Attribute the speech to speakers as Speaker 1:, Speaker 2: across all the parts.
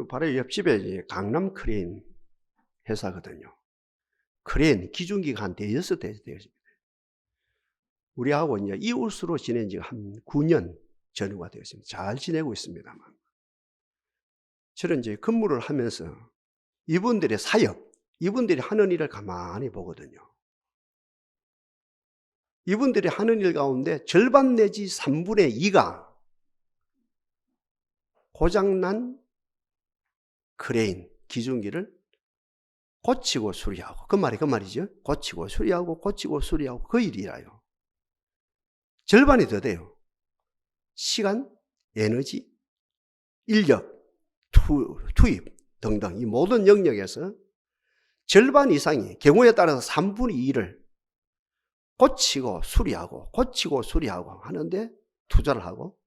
Speaker 1: 바로 옆집에 강남 크레인 회사거든요. 크레인 기중기가 한 6대 되었습니다. 우리하고 이제 이웃으로 지낸 지 한 9년 전후가 되었습니다. 잘 지내고 있습니다만. 저는 이제 근무를 하면서 이분들의 사역, 이분들이 하는 일을 가만히 보거든요. 이분들이 하는 일 가운데 절반 내지 3분의 2가 고장난 크레인, 기중기를 고치고 수리하고, 그 말이죠. 고치고 수리하고 고치고 수리하고 그 일이라요. 절반이 더 돼요. 시간, 에너지, 인력, 투입 등등 이 모든 영역에서 절반 이상이 경우에 따라서 3분의 2를 고치고 수리하고 하는데 투자를 하고,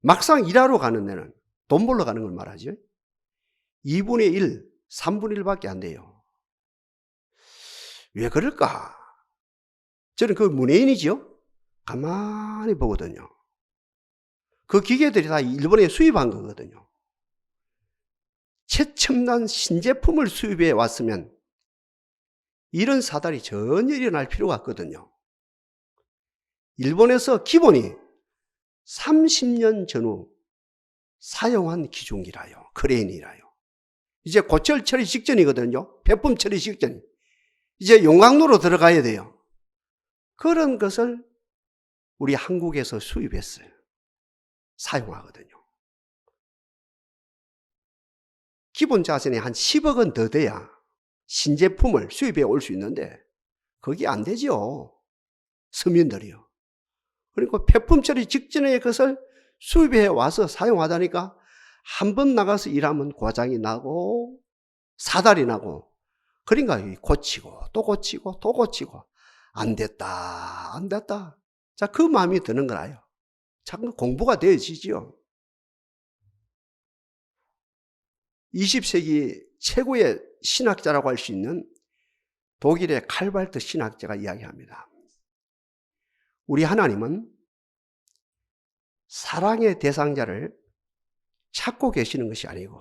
Speaker 1: 막상 일하러 가는 데는 돈 벌러 가는 걸 말하죠. 2분의 1, 3분의 1밖에 안 돼요. 왜 그럴까? 저는 그 문외인이죠. 가만히 보거든요. 그 기계들이 다 일본에 수입한 거거든요. 최첨단 신제품을 수입해 왔으면 이런 사달이 전혀 일어날 필요가 없거든요. 일본에서 기본이 30년 전후 사용한 기중기라요. 크레인이라요. 이제 고철 처리 직전이거든요. 폐품 처리 직전. 이제 용광로로 들어가야 돼요. 그런 것을 우리 한국에서 수입했어요. 사용하거든요. 기본 자산이 한 10억 원 더 돼야 신제품을 수입해 올 수 있는데 그게 안 되죠. 서민들이요. 그러니까 폐품 처리 직전에 그것을 수입해 와서 사용하다니까 한 번 나가서 일하면 고장이 나고 사달이 나고, 그러니까 고치고 또 고치고 또 고치고 안 됐다. 자, 그 마음이 드는 거라요. 참 공부가 되어지죠. 20세기 최고의 신학자라고 할 수 있는 독일의 칼발트 신학자가 이야기합니다. 우리 하나님은 사랑의 대상자를 찾고 계시는 것이 아니고,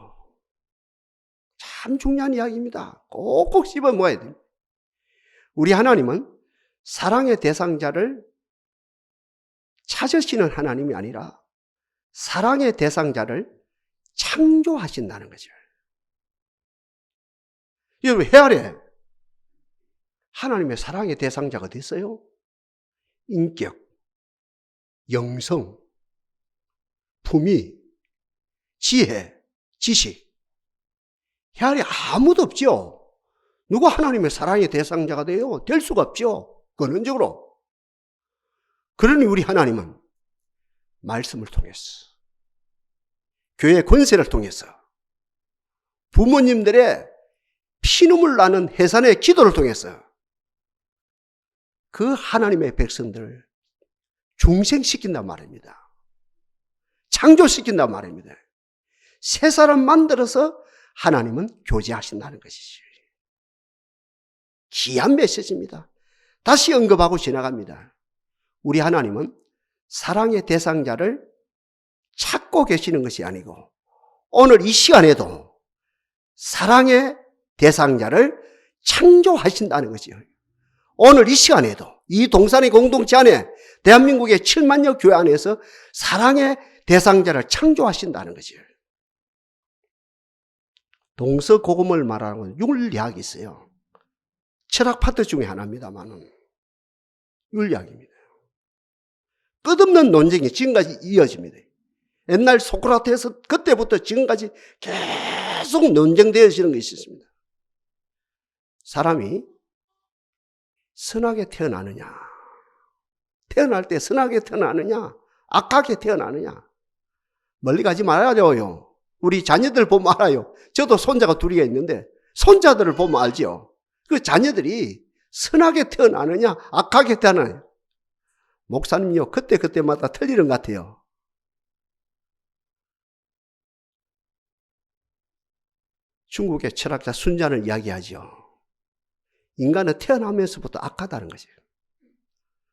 Speaker 1: 참 중요한 이야기입니다. 꼭꼭 씹어 먹어야 돼요. 우리 하나님은 사랑의 대상자를 찾으시는 하나님이 아니라 사랑의 대상자를 창조하신다는 거죠. 여러분, 헤아려. 하나님의 사랑의 대상자가 어디 있어요? 인격, 영성, 품위, 지혜, 지식. 헤아려 아무도 없죠. 누가 하나님의 사랑의 대상자가 돼요? 될 수가 없죠. 근원적으로. 그러니 우리 하나님은 말씀을 통해서, 교회 권세를 통해서, 부모님들의 피눈물 나는 해산의 기도를 통해서 그 하나님의 백성들을 중생시킨단 말입니다. 창조시킨단 말입니다. 새 사람 만들어서 하나님은 교제하신다는 것이죠. 귀한 메시지입니다. 다시 언급하고 지나갑니다. 우리 하나님은 사랑의 대상자를 찾고 계시는 것이 아니고 오늘 이 시간에도 사랑의 대상자를 창조하신다는 것이요. 오늘 이 시간에도 이 동산의 공동체 안에 대한민국의 7만여 교회 안에서 사랑의 대상자를 창조하신다는 것이요. 동서고금을 말하는 율리학이 있어요. 철학 파트 중에 하나입니다만은 율리학입니다. 끝없는 논쟁이 지금까지 이어집니다. 옛날 소크라테스 그때부터 지금까지 계속 논쟁되어지는 것이 있습니다. 사람이 선하게 태어나느냐, 태어날 때 선하게 태어나느냐, 악하게 태어나느냐, 멀리 가지 말아줘요. 우리 자녀들 보면 알아요. 저도 손자가 둘이가 있는데 손자들을 보면 알죠. 그 자녀들이 선하게 태어나느냐 악하게 태어나느냐. 목사님요, 그때마다 틀리는 것 같아요. 중국의 철학자 순자는 이야기하죠. 인간은 태어나면서부터 악하다는 거죠.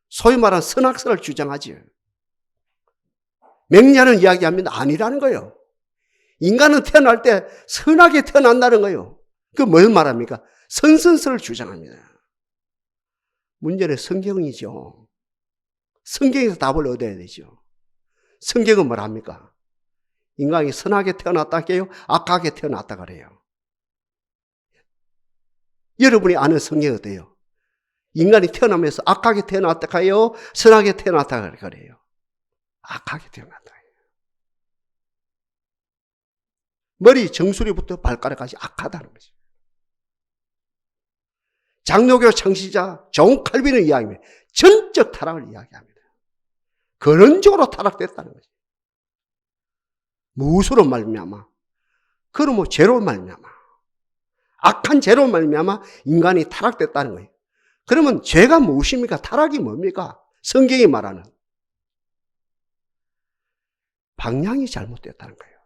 Speaker 1: 소위 말하는 선악설을 주장하죠. 맹자는 이야기합니다. 아니라는 거예요. 인간은 태어날 때 선하게 태어난다는 거예요. 그 뭘 말합니까? 선선설을 주장합니다. 문제는 성경이죠. 성경에서 답을 얻어야 되죠. 성경은 뭘 합니까? 인간이 선하게 태어났다 해요? 악하게 태어났다 그래요. 여러분이 아는 성경이 어때요? 인간이 태어나면서 악하게 태어났다 해요? 선하게 태어났다 그래요? 악하게 태어났다 해요. 머리 정수리부터 발가락까지 악하다는 거죠. 장로교 창시자 존 칼빈의 이야기입니다. 전적 타락을 이야기합니다. 근원적으로 타락됐다는 거죠. 무엇으로 말미암아? 그럼 뭐 죄로 말미암아. 악한 죄로 말미암아 인간이 타락됐다는 거예요. 그러면 죄가 무엇입니까? 타락이 뭡니까? 성경이 말하는 방향이 잘못됐다는 거예요.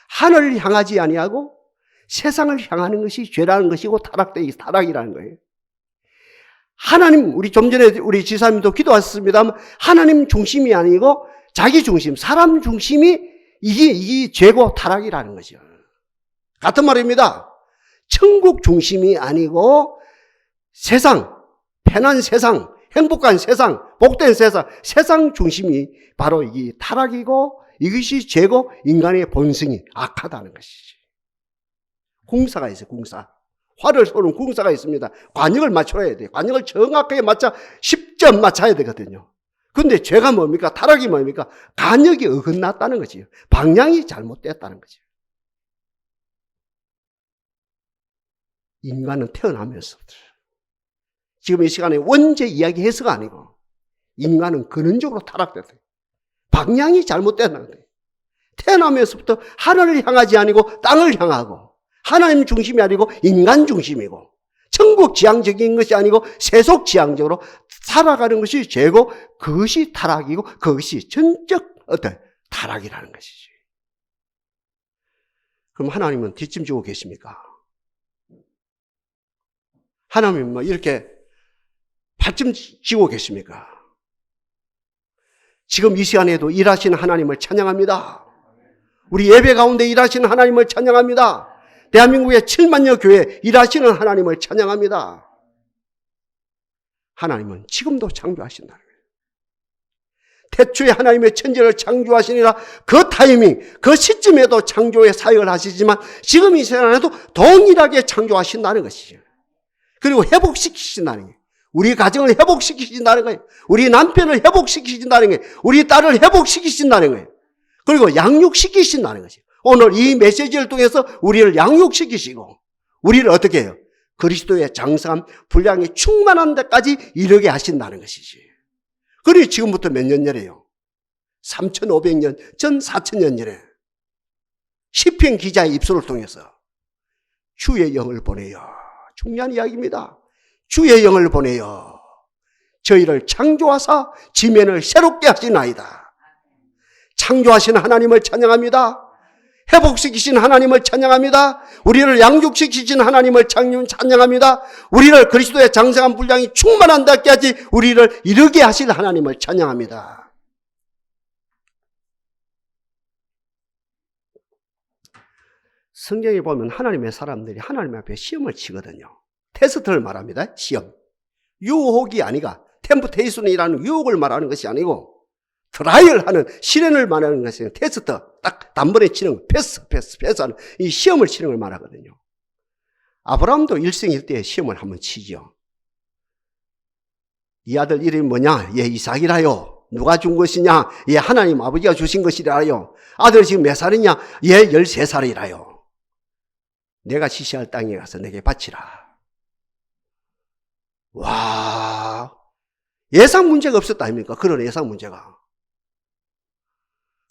Speaker 1: 하늘을 향하지 아니하고 세상을 향하는 것이 죄라는 것이고 타락이라는 거예요. 하나님, 우리 좀 전에 우리 지사님도 기도하셨습니다만 하나님 중심이 아니고 자기 중심, 사람 중심이 이게 죄고 타락이라는 거죠. 같은 말입니다. 천국 중심이 아니고 세상, 편한 세상, 행복한 세상, 복된 세상, 세상 중심이 바로 이 타락이고 이것이 죄고 인간의 본성이 악하다는 것이지. 궁사가 있어요, 궁사. 활을 쏘는 궁사가 있습니다. 관역을 맞춰야 돼요. 관역을 정확하게 맞춰 10점 맞춰야 되거든요. 근데 죄가 뭡니까? 타락이 뭡니까? 관역이 어긋났다는 거지요. 방향이 잘못됐다는 거죠. 인간은 태어나면서부터 지금 이 시간에 원죄 이야기 해서가 아니고 인간은 근원적으로 타락됐어요. 방향이 잘못됐다는 거예요. 태어나면서부터 하늘을 향하지 아니고 땅을 향하고 하나님 중심이 아니고 인간 중심이고 천국 지향적인 것이 아니고 세속 지향적으로 살아가는 것이 죄고 그것이 타락이고 그것이 전적 어떤 타락이라는 것이지. 그럼 하나님은 뒷짐지고 계십니까? 하나님은 뭐 이렇게 발짐지고 계십니까? 지금 이 시간에도 일하시는 하나님을 찬양합니다. 우리 예배 가운데 일하시는 하나님을 찬양합니다. 대한민국의 7만여 교회 일하시는 하나님을 찬양합니다. 하나님은 지금도 창조하신다는 거예요. 태초에 하나님의 천지를 창조하시니라 그 타이밍, 그 시점에도 창조의 사역을 하시지만 지금 이 시간에도 동일하게 창조하신다는 것이죠. 그리고 회복시키신다는 거예요. 우리 가정을 회복시키신다는 거예요. 우리 남편을 회복시키신다는 거예요. 우리 딸을 회복시키신다는 거예요. 그리고 양육시키신다는 거죠. 오늘 이 메시지를 통해서 우리를 양육시키시고 우리를 어떻게 해요? 그리스도의 장성함, 분량이 충만한 데까지 이르게 하신다는 것이지. 그리고 지금부터 몇 년 전에요? 3,500년 전 4,000년 전에 시편 기자의 입술을 통해서 주의 영을 보내요. 중요한 이야기입니다. 주의 영을 보내요. 저희를 창조하사 지면을 새롭게 하시나이다. 창조하신 하나님을 찬양합니다. 회복시키신 하나님을 찬양합니다. 우리를 양육시키신 하나님을 찬양합니다. 우리를 그리스도의 장성한 분량이 충만한 데까지 우리를 이르게 하실 하나님을 찬양합니다. 성경에 보면 하나님의 사람들이 하나님 앞에 시험을 치거든요. 테스트를 말합니다. 시험. 유혹이 아니가 템프테이션이라는 유혹을 말하는 것이 아니고 트라이얼하는 시련을 말하는 것이 테스트. 딱 단번에 치는 거. 패스하는 이 시험을 치는 걸 말하거든요. 아브라함도 일생일대에 시험을 한번 치죠. 이 아들 이름이 뭐냐? 얘 이삭이라요. 누가 준 것이냐? 얘 하나님 아버지가 주신 것이라요. 아들 지금 몇 살이냐? 얘 13살이라요. 내가 지시할 땅에 가서 내게 바치라. 와, 예상 문제가 없었다 아닙니까? 그런 예상 문제가.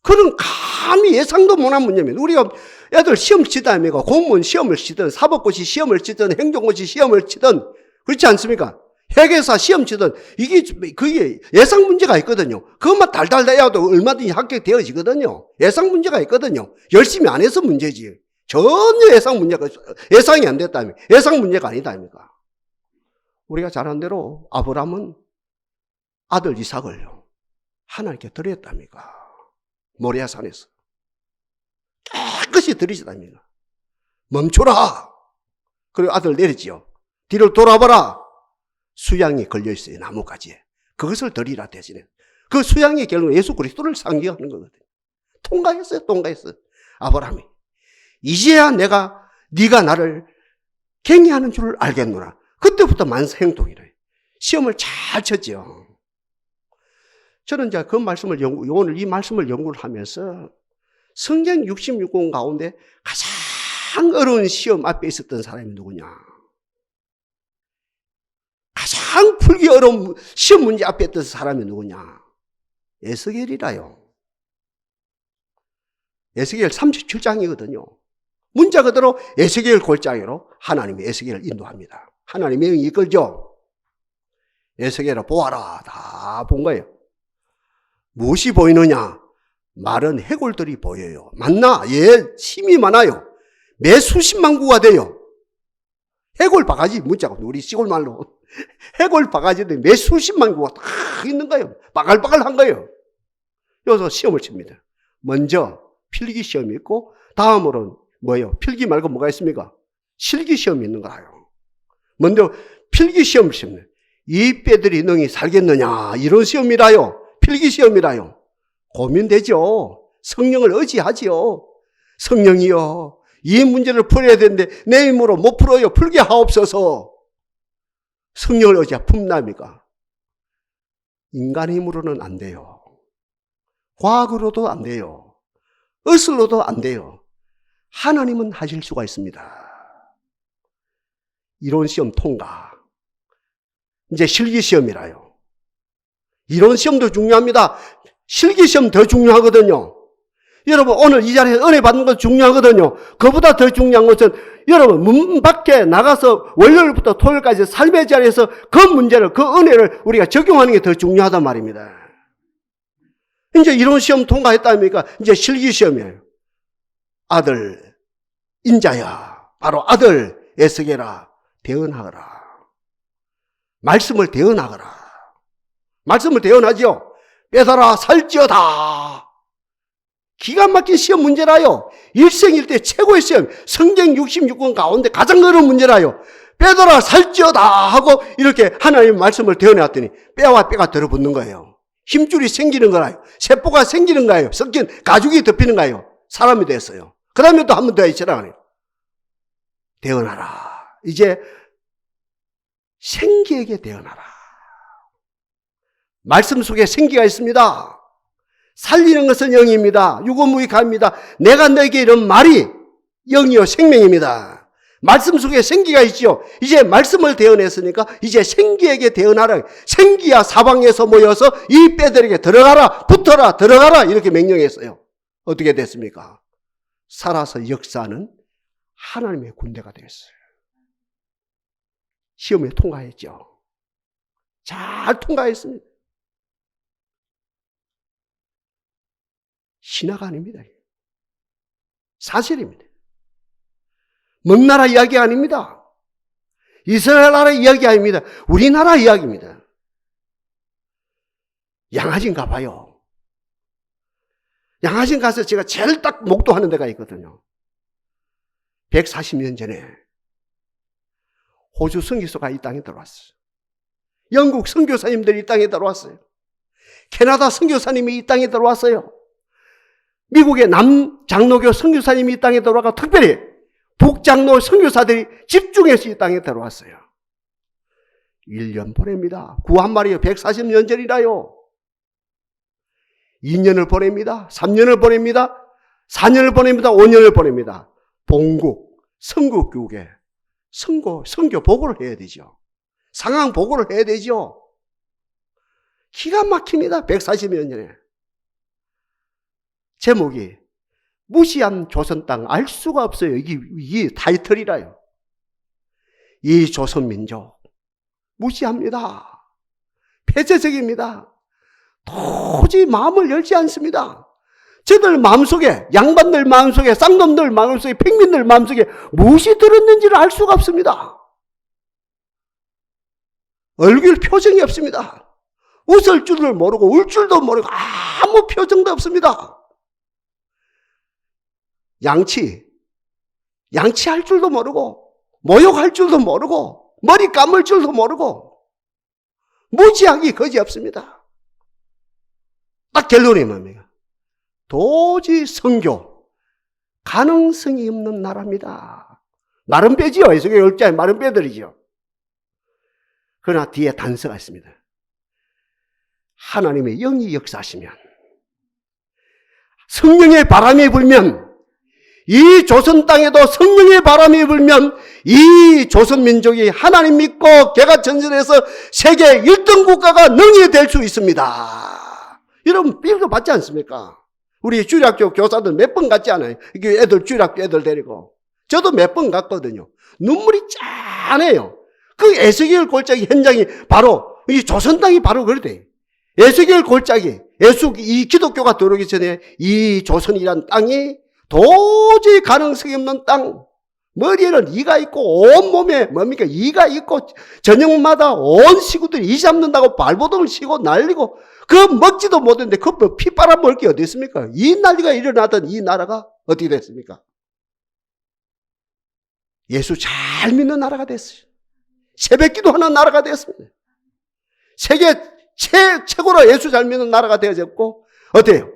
Speaker 1: 그런 감히 예상도 못한 문제입니다. 우리가 애들 시험 치다 아닙니까? 공무원 시험을 치든 사법고시 시험을 치든 행정고시 시험을 치든 그렇지 않습니까? 회계사 시험 치든 그게 예상 문제가 있거든요. 그것만 달달 내야도 얼마든지 합격되어지거든요. 예상 문제가 있거든요. 열심히 안 해서 문제지. 전혀 예상이 안 됐다면 예상 문제가 아니다 아닙니까? 우리가 잘 아는 대로 아브라함은 아들 이삭을 하나님께 드렸답니까? 모리아산에서. 것이 들이시답니다. 멈춰라. 그리고 아들 내리지요. 뒤를 돌아봐라. 수양이 걸려있어요. 나뭇가지에. 그것을 드리라 대신에. 그 수양이 결국 예수 그리스도를 상징하는 거거든요. 통과했어요. 아브라함이. 이제야 네가 나를 갱의하는 줄을 알겠노라. 그때부터 만사행동이래요. 시험을 잘 쳤죠. 저는 이제 그 말씀을 오늘 이 말씀을 연구를 하면서 성경 66권 가운데 가장 어려운 시험 앞에 있었던 사람이 누구냐? 가장 풀기 어려운 시험 문제 앞에 있던 사람이 누구냐? 에스겔이라요. 에스겔 37장이거든요. 문자 그대로 에스겔 골짜기로 하나님이 에스겔을 인도합니다. 하나님의 영이 이끌죠. 에스겔아 보아라. 다 본 거예요. 무엇이 보이느냐? 마른 해골들이 보여요. 맞나? 예, 힘이 많아요. 매 수십만 구가 돼요. 해골 바가지 문자가 우리 시골 말로 해골 바가지인데 매 수십만 구가 다 있는 거예요. 바글바글한 거예요. 여기서 시험을 칩니다. 먼저 필기 시험이 있고 다음으로는 뭐예요? 필기 말고 뭐가 있습니까? 실기 시험이 있는 거예요. 먼저 필기 시험을 칩니다. 이 뼈들이 능히 살겠느냐? 이런 시험이라요. 필기 시험이라요. 고민되죠. 성령을 의지하지요. 성령이여, 이 문제를 풀어야 되는데 내 힘으로 못 풀어요. 풀게 하옵소서. 성령을 의지하 품납니까? 인간의 힘으로는 안 돼요. 과학으로도 안 돼요. 의술로도 안 돼요. 하나님은 하실 수가 있습니다. 이론 시험 통과. 이제 실기 시험이라요. 이론 시험도 중요합니다. 실기 시험 더 중요하거든요. 여러분 오늘 이 자리에서 은혜 받는 것 중요하거든요. 그보다 더 중요한 것은 여러분 문 밖에 나가서 월요일부터 토요일까지 삶의 자리에서 그 문제를, 그 은혜를 우리가 적용하는 게 더 중요하단 말입니다. 이제 이론 시험 통과했다니까 이제 실기 시험이에요. 아들 인자야, 바로 아들 에스겔아, 대언하거라. 말씀을 대언하거라. 말씀을 대언하지요. 빼더라 살찌어다. 기가 막힌 시험 문제라요. 일생일대 최고의 시험. 성경 66권 가운데 가장 어려운 문제라요. 빼더라 살찌어다 하고 이렇게 하나님의 말씀을 대언해왔더니 뼈와 뼈가 들어붙는 거예요. 힘줄이 생기는 거라요. 세포가 생기는 거예요. 섞인 가죽이 덮이는 거예요. 사람이 됐어요. 그 다음에 또 한 번 더 있잖아요. 대언하라. 이제 생기에게 대언하라. 말씀 속에 생기가 있습니다. 살리는 것은 영입니다. 유고무익합니다. 내가 너에게 이런 말이 영이요 생명입니다. 말씀 속에 생기가 있죠. 이제 말씀을 대언했으니까 이제 생기에게 대언하라. 생기야 사방에서 모여서 이 뼈들에게 들어가라, 붙어라, 들어가라 이렇게 명령했어요. 어떻게 됐습니까? 살아서 역사하는 하나님의 군대가 되었어요. 시험에 통과했죠. 잘 통과했습니다. 신화가 아닙니다. 사실입니다. 먼 나라 이야기 아닙니다. 이스라엘 나라 이야기 아닙니다. 우리나라 이야기입니다. 양화진 가봐요. 양화진 가서 제가 제일 딱 목도하는 데가 있거든요. 140년 전에 호주 선교사가 이 땅에 들어왔어요. 영국 선교사님들이 이 땅에 들어왔어요. 캐나다 선교사님이 이 땅에 들어왔어요. 미국의 남장로교 선교사님이 이 땅에 들어와서 특별히 북장로 선교사들이 집중해서 이 땅에 들어왔어요. 1년 보냅니다. 구 한 마리요. 140년 전이라요. 2년을 보냅니다. 3년을 보냅니다. 4년을 보냅니다. 5년을 보냅니다. 본국, 선국교육에 선교 보고를 해야 되죠. 상황 보고를 해야 되죠. 기가 막힙니다. 140년 전에. 제목이 무시한 조선 땅 알 수가 없어요. 이게 타이틀이라요. 이 조선 민족 무시합니다. 폐쇄적입니다. 도저히 마음을 열지 않습니다. 저들 마음속에, 양반들 마음속에, 쌍놈들 마음속에, 팽민들 마음속에 무엇이 들었는지를 알 수가 없습니다. 얼굴 표정이 없습니다. 웃을 줄을 모르고 울 줄도 모르고 아무 표정도 없습니다. 양치할 줄도 모르고, 모욕할 줄도 모르고, 머리 감을 줄도 모르고, 무지하기 거지없습니다. 딱 결론이 뭡니까? 도저히 선교, 가능성이 없는 나라입니다. 나름 빼지요. 에스겔 10장에 나름 빼드리죠. 그러나 뒤에 단서가 있습니다. 하나님의 영이 역사하시면, 성령의 바람이 불면, 이 조선 땅에도 성령의 바람이 불면 이 조선 민족이 하나님 믿고 개가천선해서 세계 1등 국가가 능히 될 수 있습니다. 여러분 이거 맞지 않습니까? 우리 주일학교 교사들 몇 번 갔지 않아요? 이게 애들 주일학교 애들 데리고 저도 몇 번 갔거든요. 눈물이 짠해요. 그 에스겔 골짜기 현장이 바로 이 조선 땅이 바로 그러대. 에스겔 골짜기, 이 기독교가 들어오기 전에 이 조선이란 땅이 도저히 가능성이 없는 땅, 머리에는 이가 있고 온몸에 뭡니까? 이가 있고 저녁마다 온 식구들이 이 잡는다고 발버둥을 치고 난리고 그 먹지도 못했는데 그 핏바람 먹을 게 어디 있습니까? 이 난리가 일어나던 이 나라가 어떻게 됐습니까? 예수 잘 믿는 나라가 됐어요. 새벽기도 하는 나라가 됐습니다. 세계 최고로 예수 잘 믿는 나라가 되어졌고 어때요?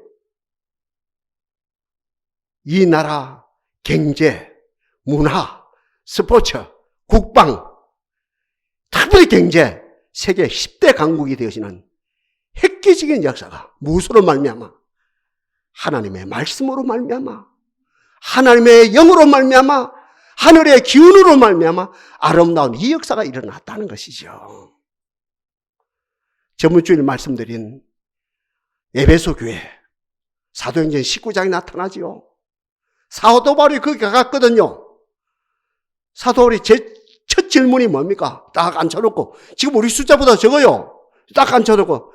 Speaker 1: 이 나라 경제, 문화, 스포츠, 국방, 특별히 경제, 세계 10대 강국이 되어지는 획기적인 역사가 무엇으로 말미암아? 하나님의 말씀으로 말미암아, 하나님의 영으로 말미암아, 하늘의 기운으로 말미암아 아름다운 이 역사가 일어났다는 것이죠. 저번주에 말씀드린 에베소 교회 사도행전 19장에 나타나지요. 사도 바울이 거기 가갔거든요. 사도 바울이 첫 질문이 뭡니까? 딱 앉혀놓고, 지금 우리 숫자보다 적어요. 딱 앉혀놓고,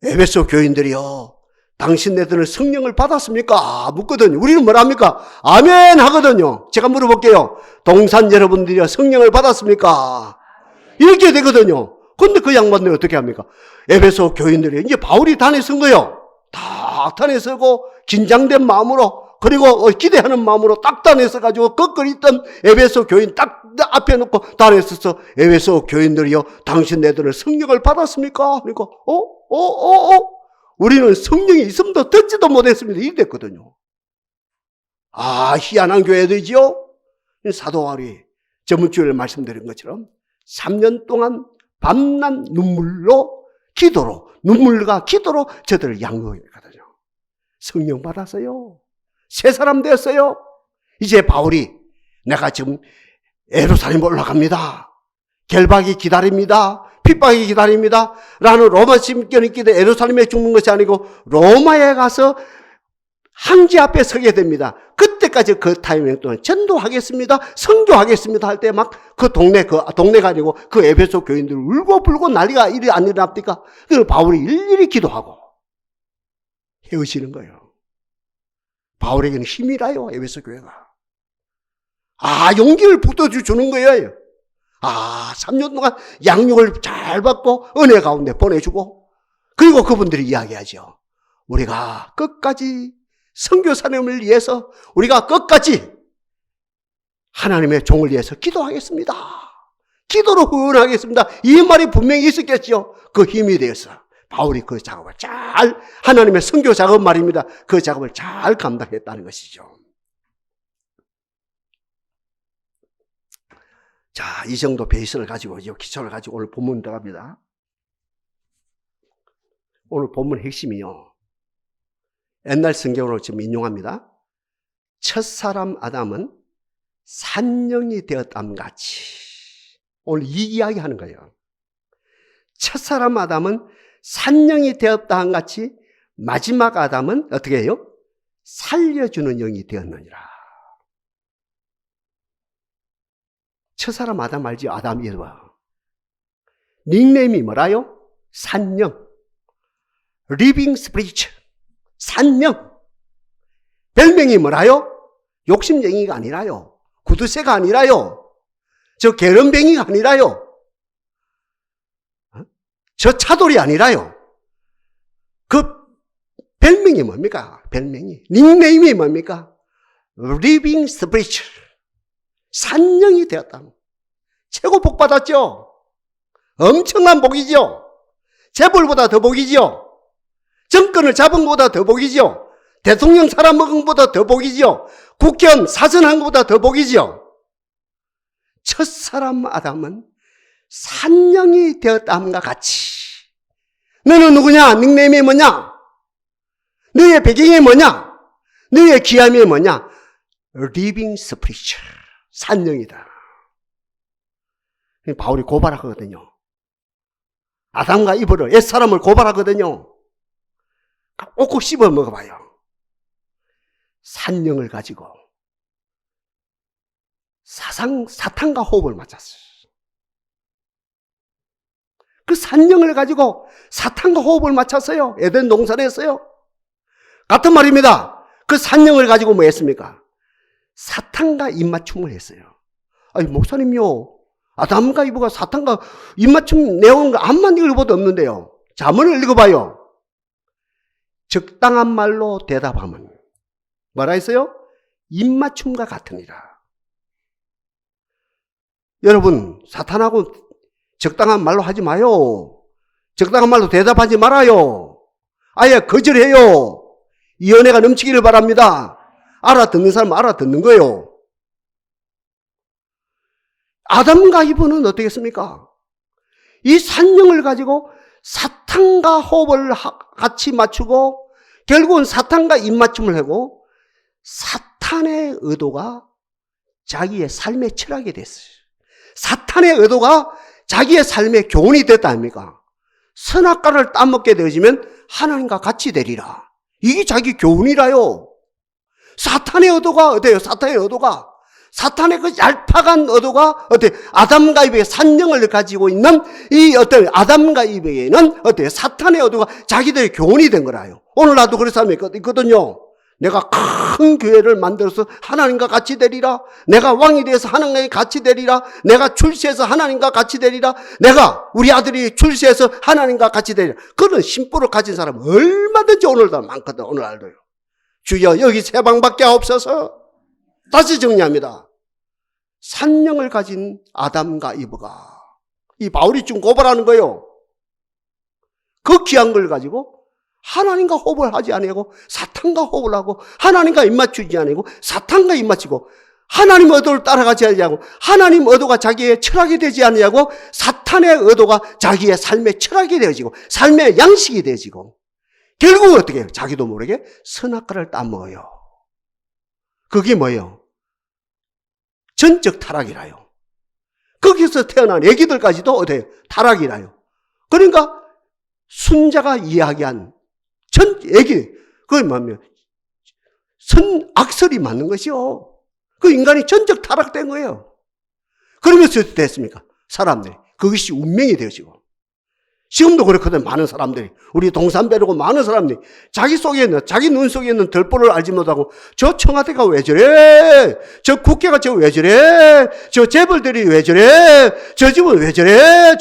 Speaker 1: 에베소 교인들이요, 당신네들은 성령을 받았습니까? 묻거든요. 우리는 뭐랍니까? 아멘 하거든요. 제가 물어볼게요. 동산 여러분들이요, 성령을 받았습니까? 이렇게 되거든요. 근데 그 양반들이 어떻게 합니까? 에베소 교인들이 이제 바울이 단에 선 거예요. 딱 단에 서고 긴장된 마음으로, 그리고 기대하는 마음으로 딱 단에 서가지고 거꾸로 있던 에베소 교인 딱 앞에 놓고 단에 서서 에베소 교인들이요, 당신네들은 성령을 받았습니까? 그러니까 우리는 성령이 있음도 듣지도 못했습니다. 이래 됐거든요. 아, 희한한 교회들이지요? 사도 바울이 저번주에 말씀드린 것처럼 3년 동안 밤낮 눈물로 기도로, 눈물과 기도로 저들을 양육했거든요. 성령 받았어요. 새 사람 되었어요. 이제 바울이 내가 지금 예루살렘 올라갑니다. 결박이 기다립니다. 핍박이 기다립니다. 라는 로마 심경이 기대 예루살렘에 죽는 것이 아니고 로마에 가서 황제 앞에 서게 됩니다. 그때까지 그 타이밍 동안 전도하겠습니다. 선교하겠습니다 할 때 막 그 동네가 아니고 그 에베소 교인들 울고불고 난리가 일이 안 일어납니까? 그래서 바울이 일일이 기도하고 헤어지는 거예요. 바울에게는 힘이라요, 에베소 교회가. 아, 용기를 북돋주는 거예요. 아, 3년 동안 양육을 잘 받고 은혜 가운데 보내주고, 그리고 그분들이 이야기하죠. 우리가 끝까지 선교 사명을 위해서 우리가 끝까지 하나님의 종을 위해서 기도하겠습니다. 기도로 후원하겠습니다. 이 말이 분명히 있었겠죠. 그 힘이 되어서 바울이 그 작업을 잘, 하나님의 선교 작업 말입니다. 그 작업을 잘 감당했다는 것이죠. 자, 이 정도 베이스를 가지고, 이 기초를 가지고 오늘 본문 들어갑니다. 오늘 본문 핵심이요, 옛날 성경으로 지금 인용합니다. 첫사람 아담은 산령이 되었담 같이. 오늘 이 이야기 하는 거예요. 첫사람 아담은 산령이 되었다함 같이 마지막 아담은 어떻게 해요? 살려주는 영이 되었느니라. 첫사람 아담 알지? 아담 이와 닉네임이 뭐라요? 산령, 리빙 스피리트, 산령. 별명이 뭐라요? 욕심쟁이가 아니라요, 구두쇠가 아니라요, 저 게으름뱅이가 아니라요, 저 차돌이 아니라요. 그 별명이 뭡니까? 별명이, 닉네임이 뭡니까? living spiritual, 산령이 되었다. 최고 복 받았죠? 엄청난 복이죠? 재벌보다 더 복이죠? 정권을 잡은 것보다 더 복이죠? 대통령 살아먹은 것보다 더 복이죠? 국회의원 사선한 것보다 더 복이죠? 첫사람 아담은 산령이 되었다함과 같이 너는 누구냐? 닉네임이 뭐냐? 너의 배경이 뭐냐? 너의 기함이 뭐냐? living spiritual, 산령이다. 바울이 고발하거든요. 아담과 이브를, 옛사람을 고발하거든요. 꼭꼭 씹어 먹어봐요. 산령을 가지고 사탄과 호흡을 맞췄어요. 그 산령을 가지고 사탄과 호흡을 맞췄어요. 에덴 동산에서요. 같은 말입니다. 그 산령을 가지고 뭐 했습니까? 사탄과 입맞춤을 했어요. 아니 목사님요, 아담과 이브가 사탄과 입맞춤 내용은 암만 읽어봐도 없는데요. 잠언을 읽어봐요. 적당한 말로 대답하면 뭐라 했어요? 입맞춤과 같으니라. 여러분, 사탄하고 적당한 말로 하지 마요. 적당한 말로 대답하지 말아요. 아예 거절해요. 이 은혜가 넘치기를 바랍니다. 알아듣는 사람은 알아듣는 거예요. 아담과 이브는 어떻게 했습니까? 이 산령을 가지고 사탄과 호흡을 같이 맞추고 결국은 사탄과 입맞춤을 하고 사탄의 의도가 자기의 삶의 철학이 됐어요. 사탄의 의도가 자기의 삶의 교훈이 됐다 아닙니까? 선악과를 따먹게 되어지면 하나님과 같이 되리라. 이게 자기 교훈이라요. 사탄의 의도가 어때요? 사탄의 그 얄팍한 의도가 어때? 아담과 이브의 산령을 가지고 있는 이 어떤 아담과 이브에게는 어때요? 사탄의 의도가 자기들의 교훈이 된 거라요. 오늘 나도 그런 사람이 있거든요. 내가 큰 교회를 만들어서 하나님과 같이 되리라. 내가 왕이 되어서 하나님과 같이 되리라. 내가 출세해서 하나님과 같이 되리라. 내가 우리 아들이 출세해서 하나님과 같이 되리라. 그런 심보를 가진 사람은 얼마든지 오늘도 많거든. 오늘날도요. 주여 여기 세 방밖에 없어서. 다시 정리합니다. 산령을 가진 아담과 이브가 이 바울이 지금 고발하는 거예요. 그 귀한 걸 가지고 하나님과 호흡을 하지 아니하고 사탄과 호흡을 하고 하나님과 입맞추지 아니하고 사탄과 입맞추고 하나님 의도를 따라가지 아니하고 하나님 의도가 자기의 철학이 되지 아니하고 사탄의 의도가 자기의 삶의 철학이 되어지고 삶의 양식이 되어지고 결국 어떻게 해요? 자기도 모르게 선악과를 따먹어요. 그게 뭐예요? 전적 타락이라요. 거기서 태어난 애기들까지도 어때요? 타락이라요. 그러니까 순자가 이야기한 애기, 그게 뭐냐면 악설이 맞는 것이요. 그 인간이 전적 타락된 거예요. 그러면서 어떻게 됐습니까? 사람들이 그것이 운명이 되어지고 지금도 그렇거든. 많은 사람들이 우리 동산배르고 많은 사람들이 자기 속에 있는 자기 눈 속에 있는 들보를 알지 못하고 저 청와대가 왜 저래? 저 국회가 저 왜 저래? 저 재벌들이 왜 저래? 저 집은 왜 저래?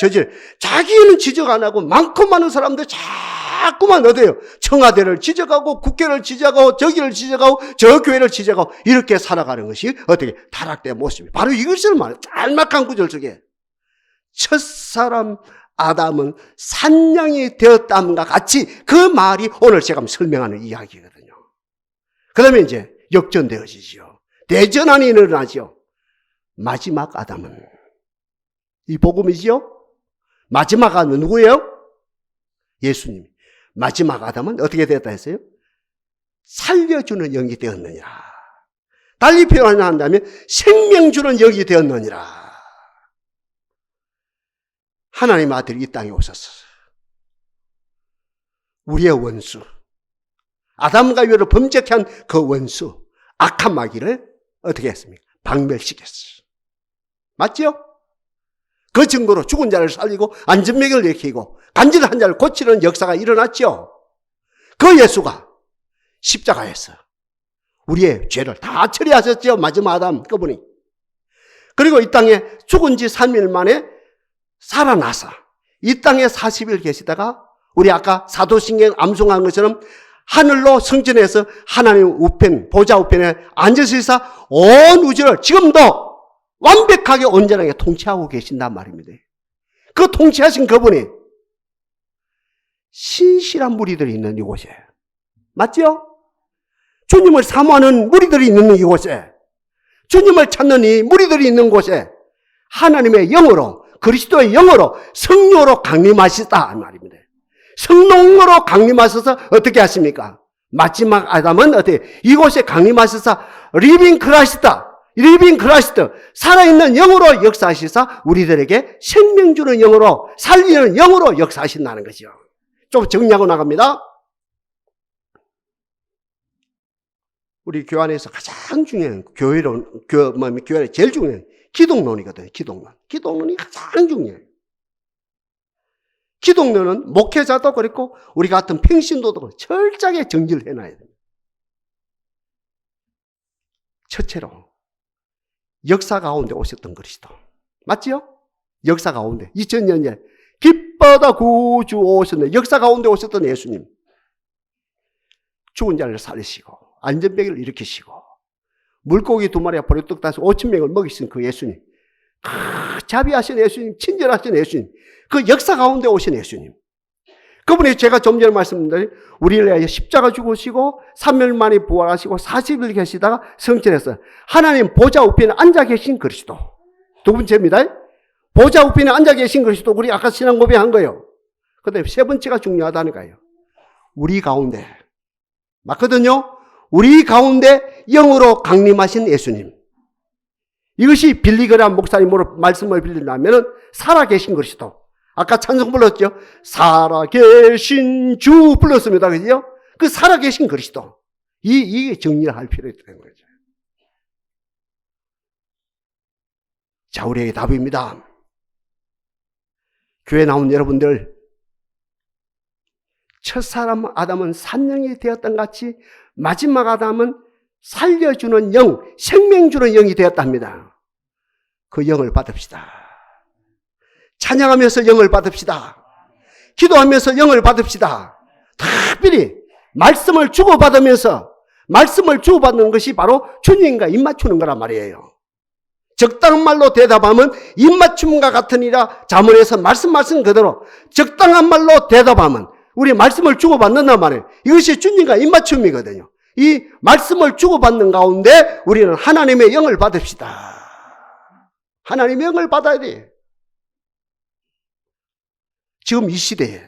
Speaker 1: 자기는 지적 안 하고 많고 많은 사람들 자꾸만 어때요? 청와대를 지적하고 국회를 지적하고 저기를 지적하고 저 교회를 지적하고 이렇게 살아가는 것이 어떻게 타락된 모습이 바로 이것을 말해요. 짤막한 구절 속에 첫사람 아담은 산령이 되었다함과 같이 그 말이 오늘 제가 설명하는 이야기거든요. 그 다음에 이제 역전되어지죠. 대전환이 일어나죠. 마지막 아담은 이 복음이죠. 마지막 아담은 누구예요? 예수님. 마지막 아담은 어떻게 되었다 했어요? 살려주는 영이 되었느니라. 달리 표현한다면 생명 주는 영이 되었느니라. 하나님 아들이 이 땅에 오셨어. 우리의 원수, 아담과 이브를 범죄케 한 그 원수, 악한 마귀를 어떻게 했습니까? 박멸시켰어. 맞죠? 그 증거로 죽은 자를 살리고 안전병을 일으키고 간질한 자를 고치는 역사가 일어났죠. 그 예수가 십자가에서 우리의 죄를 다 처리하셨죠. 마지막 아담 그분이. 그리고 이 땅에 죽은 지 3일 만에 살아나서 이 땅에 40일 계시다가 우리 아까 사도신경 암송한 것처럼 하늘로 승천해서 하나님 우편, 보좌 우편에 앉아서 있어 온 우주를 지금도 완벽하게 온전하게 통치하고 계신단 말입니다. 그 통치하신 그분이 신실한 무리들이 있는 이곳에, 맞죠? 주님을 사모하는 무리들이 있는 이곳에, 주님을 찾는 이 무리들이 있는 곳에 하나님의 영으로, 그리스도의 영으로, 성령으로 강림하시다 말입니다. 성령으로 강림하셔서 어떻게 하십니까? 마지막 아담은 어떻게 이곳에 강림하셔서 리빙 크라이스트, 살아있는 영으로 역사하시사 우리들에게 생명 주는 영으로, 살리는 영으로 역사하신다는 거죠. 좀 정리하고 나갑니다. 우리 교회 안에서 가장 중요한 교회론, 교회 안에 제일 중요한 기독론이거든요. 기독론이 가장 중요해요. 기독론은 목회자도 그렇고 우리 같은 평신도도 철저하게 정지를 해놔야 됩니다. 첫째로 역사 가운데 오셨던 그리스도, 맞지요? 역사 가운데 2000년 전에 기뻐다 구주 오셨네. 역사 가운데 오셨던 예수님, 죽은 자를 살리시고 안전병을 일으키시고 물고기 2마리와 보리떡 5,000명을 먹이신 그 예수님, 자비하신 예수님, 친절하신 예수님, 그 역사 가운데 오신 예수님, 그분이 제가 좀 전에 말씀드린 우리를 위하여 십자가 죽으시고 3일 만에 부활하시고 40일 계시다가 성천해서 하나님 보좌 우편에 앉아 계신 그리스도. 두 번째입니다. 보좌 우편에 앉아 계신 그리스도, 우리 아까 신앙 고백한 거예요. 그 다음에 세 번째가 중요하다는 거예요. 우리 가운데, 맞거든요? 우리 가운데 영으로 강림하신 예수님. 이것이 빌리그람 목사님으로 말씀을 빌린다면 살아계신 그리스도. 아까 찬송 불렀죠? 살아계신 주 불렀습니다. 그죠? 그 살아계신 그리스도. 이게 정리를 할 필요가 있다는 거죠. 자, 우리에게 답입니다. 교회 나온 여러분들, 첫사람 아담은 산영이 되었던 같이 마지막 아담은 살려주는 영, 생명 주는 영이 되었답니다. 그 영을 받읍시다. 찬양하면서 영을 받읍시다. 기도하면서 영을 받읍시다. 특별히 말씀을 주고받으면서, 말씀을 주고받는 것이 바로 주님과 입맞추는 거란 말이에요. 적당한 말로 대답하면 입맞춤과 같으니라. 잠언에서 말씀 그대로 적당한 말로 대답하면 우리 말씀을 주고받는단 말이에요. 이것이 주님과 입맞춤이거든요. 이 말씀을 주고받는 가운데 우리는 하나님의 영을 받읍시다. 하나님의 영을 받아야 돼. 지금 이 시대에,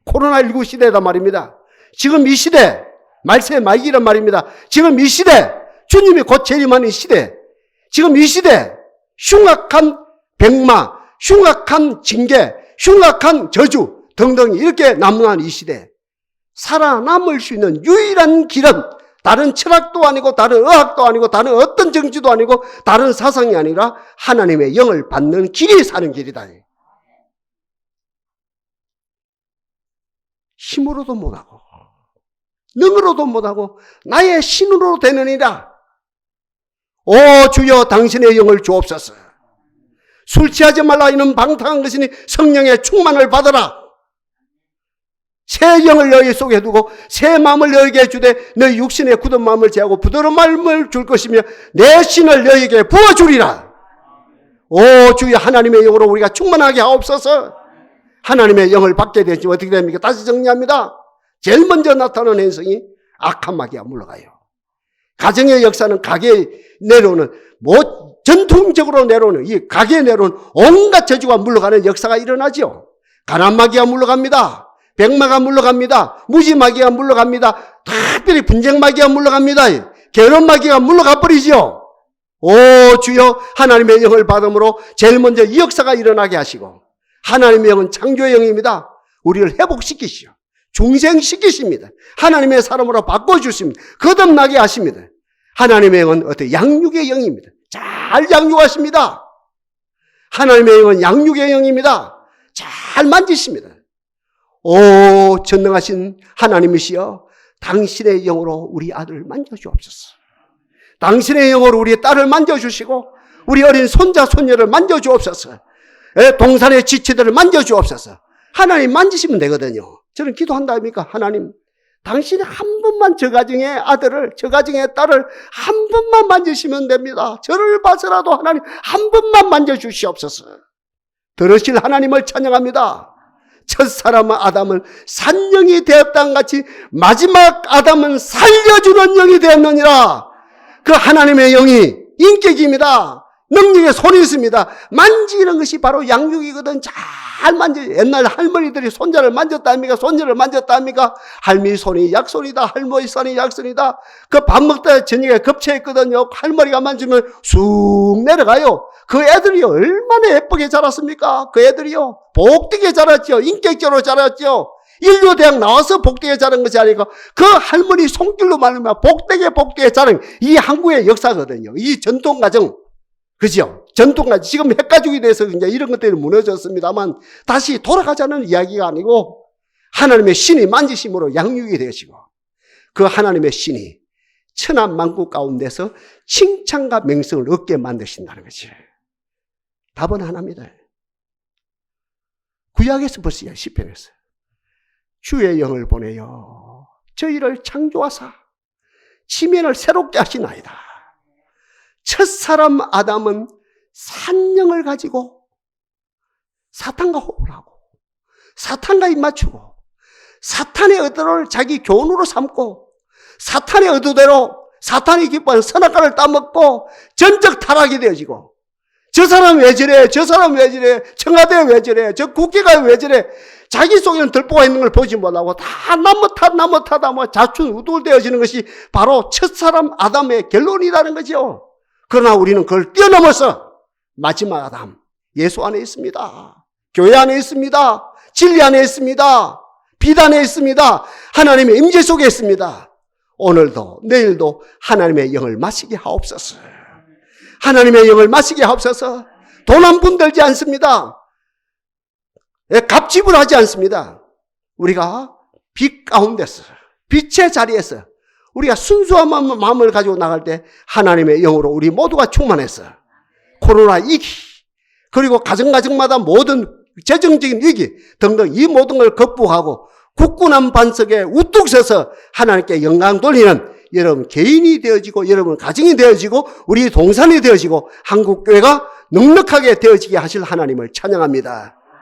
Speaker 1: 코로나19 시대다 말입니다. 지금 이 시대, 말세 말기란 말입니다. 지금 이 시대, 주님이 곧 재림하는 시대, 지금 이 시대, 흉악한 백마, 흉악한 징계, 흉악한 저주 등등 이렇게 난무한 이 시대, 살아남을 수 있는 유일한 길은 다른 철학도 아니고 다른 의학도 아니고 다른 어떤 정치도 아니고 다른 사상이 아니라 하나님의 영을 받는 길이 사는 길이다. 힘으로도 못하고 능으로도 못하고 나의 신으로 되느니라. 오 주여, 당신의 영을 주옵소서. 술 취하지 말라 이는 방탕한 것이니 성령의 충만을 받아라. 새 영을 너희 속에 두고 새 마음을 너희에게 주되 너희 육신의 굳은 마음을 제하고 부드러운 마음을 줄 것이며 내 신을 너희에게 부어주리라. 오 주여, 하나님의 영으로 우리가 충만하게 하옵소서. 하나님의 영을 받게 되지 어떻게 됩니까? 다시 정리합니다. 제일 먼저 나타나는 현상이 악한 마귀가 물러가요. 가정의 역사는 가게에 내려오는, 전통적으로 내려오는, 이 가게에 내려오는 온갖 저주가 물러가는 역사가 일어나죠. 가난 마귀가 물러갑니다. 백마가 물러갑니다. 무지 마귀가 물러갑니다. 특별히 분쟁 마귀가 물러갑니다. 결혼 마귀가 물러가 버리죠. 오 주여, 하나님의 영을 받음으로 제일 먼저 이 역사가 일어나게 하시고, 하나님의 영은 창조의 영입니다. 우리를 회복시키시오. 중생시키십니다. 하나님의 사람으로 바꿔주십니다. 거듭나게 하십니다. 하나님의 영은 어떤 양육의 영입니다. 잘 양육하십니다. 하나님의 영은 양육의 영입니다. 잘 만지십니다. 오 전능하신 하나님이시여, 당신의 영으로 우리 아들을 만져주옵소서. 당신의 영으로 우리 딸을 만져주시고 우리 어린 손자 손녀를 만져주옵소서. 동산의 지체들을 만져주옵소서. 하나님 만지시면 되거든요. 저는 기도한다 합니까? 하나님, 당신이 한 번만 저 가정의 아들을, 저 가정의 딸을 한 번만 만지시면 됩니다. 저를 봐서라도 하나님 한 번만 만져주시옵소서. 들으실 하나님을 찬양합니다. 첫사람 아담은 산영이 되었다는 같이 마지막 아담은 살려주는 영이 되었느니라. 그 하나님의 영이 인격입니다. 능력의 손이 있습니다. 만지는 것이 바로 양육이거든. 잘 만져. 옛날 할머니들이 손자를 만졌다 합니까? 손녀를 만졌다 합니까? 할머니 손이 약손이다. 할머니 손이 약손이다. 그 밥 먹다 저녁에 급체했거든요. 할머니가 만지면 쑥 내려가요. 그 애들이 얼마나 예쁘게 자랐습니까? 그 애들이요. 복되게 자랐죠. 인격적으로 자랐죠. 인류대학 나와서 복되게 자란 것이 아니고 그 할머니 손길로 말하면 복되게 자란 이 한국의 역사거든요. 이 전통가정. 그죠? 전통가정. 지금 핵가족이 돼서 이제 이런 것들이 무너졌습니다만 다시 돌아가자는 이야기가 아니고 하나님의 신이 만지심으로 양육이 되시고 그 하나님의 신이 천한 만국 가운데서 칭찬과 명성을 얻게 만드신다는 거지. 답은 하나입니다. 구약에서 벌써 시편에서 주의 영을 보내요 저희를 창조하사 지면을 새롭게 하시나이다. 첫사람 아담은 산영을 가지고 사탄과 호흡을 하고 사탄과 입맞추고 사탄의 의도를 자기 교훈으로 삼고 사탄의 의도대로 사탄이 기뻐하는 선악과를 따먹고 전적 타락이 되어지고 저 사람 왜 저래? 저 사람 왜 저래? 청와대 왜 저래? 저 국회가 왜 저래? 자기 속에는 들보가 있는 걸 보지 못하고 다 나무 타다 뭐 자춘 우둘되어지는 것이 바로 첫사람 아담의 결론이라는 거죠. 그러나 우리는 그걸 뛰어넘어서 마지막 아담 예수 안에 있습니다. 교회 안에 있습니다. 진리 안에 있습니다. 빛 안에 있습니다. 하나님의 임재 속에 있습니다. 오늘도 내일도 하나님의 영을 마시게 하옵소서. 하나님의 영을 마시게 하옵소서. 돈 한 푼 들지 않습니다. 갑집을 하지 않습니다. 우리가 빛 가운데서 빛의 자리에서 우리가 순수한 마음을 가지고 나갈 때 하나님의 영으로 우리 모두가 충만해서 코로나 위기 그리고 가정마다 모든 재정적인 위기 등등 이 모든 걸 극복하고 굳건한 반석에 우뚝 서서 하나님께 영광 돌리는 여러분 개인이 되어지고 여러분 가정이 되어지고 우리 동산이 되어지고 한국교회가 넉넉하게 되어지게 하실 하나님을 찬양합니다.